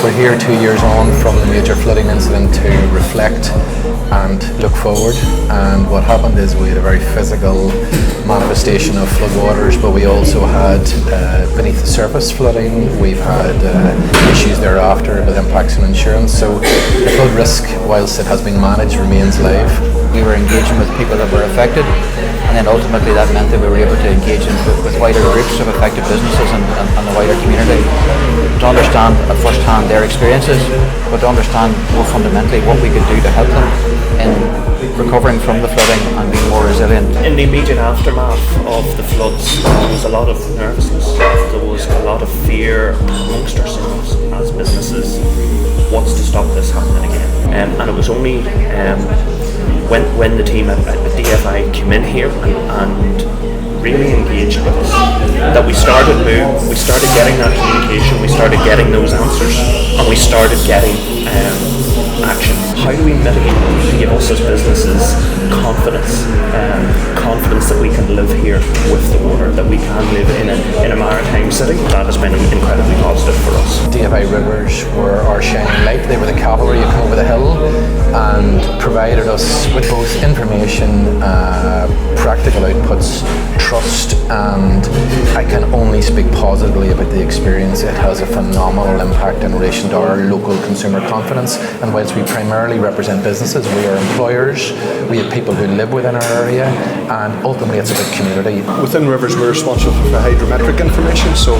We're here 2 years on from the major flooding incident to reflect and look forward, and what happened is we had a very physical manifestation of floodwaters, but we also had beneath the surface flooding. We've had issues thereafter with impacts on insurance, so the flood risk, whilst it has been managed, remains live. We were engaging with people that were affected, and then ultimately that meant that we were able to engage with wider groups of affected businesses and the wider community to understand at first hand their experiences, but to understand more fundamentally what we could do to help them in recovering from the flooding and being more resilient. In the immediate aftermath of the floods, there was a lot of nervousness, there was a lot of fear amongst ourselves as businesses. What's to stop this happening again? And it was only when the team at DfI came in here and really engaged with us that we started getting that communication, we started getting those answers, and we started getting action. How do we mitigate to give us as businesses confidence that we can live here with the water, that we can live in a maritime city? That has been incredibly positive for us. DfI Rivers were our shining light. They were the cavalry who came over the hill and provided us with both information, practical outputs, trust, and I can only speak positively about the experience. It has a phenomenal impact in relation to our local consumer confidence, and whilst we primarily represent businesses, we are employers, we have people who live within our area, and ultimately it's about community. Within Rivers we're responsible for hydrometric information, so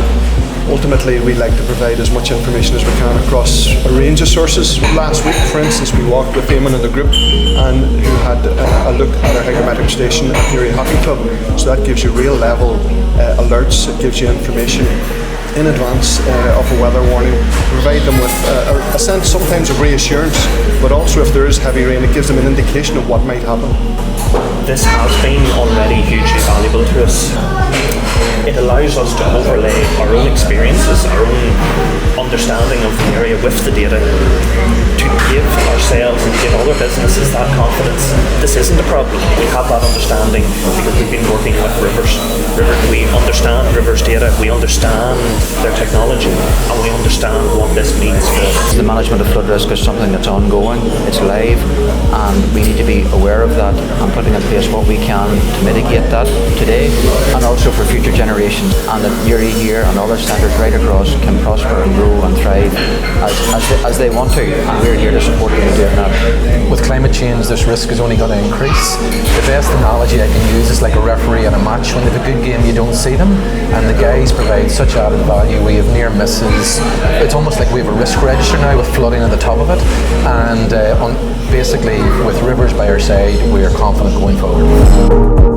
ultimately we like to provide as much information as we can across a range of sources. Last week, for instance, we walked with Eamon and the group and who had a look at our hygrometric station at Newry Hockey Club. So that gives you real level alerts, it gives you information in advance of a weather warning, provide them with a sense sometimes of reassurance, but also if there is heavy rain it gives them an indication of what might happen. This has been already hugely valuable to us. It allows us to overlay our own experiences, our own understanding of the area with the data, to give ourselves and give other businesses that confidence. This isn't a problem. We have that understanding because we've been working with Rivers. We understand Rivers data, we understand their technology, and we understand what this means for us. The management of flood risk is something that's ongoing, it's live, and we need to be aware of that and putting in place what we can to mitigate that today and also for future generations, and that Newry here and other centres right across can prosper and grow and thrive as they want to, and we're here to support them in doing that. With climate change, this risk is only going to increase. The best analogy I can use is like a referee in a match. When they have a good game, you don't see them, and the guys provide such added value. We have near misses. It's almost like we have a risk register now with flooding at the top of it, and basically with Rivers by our side, we are confident going forward.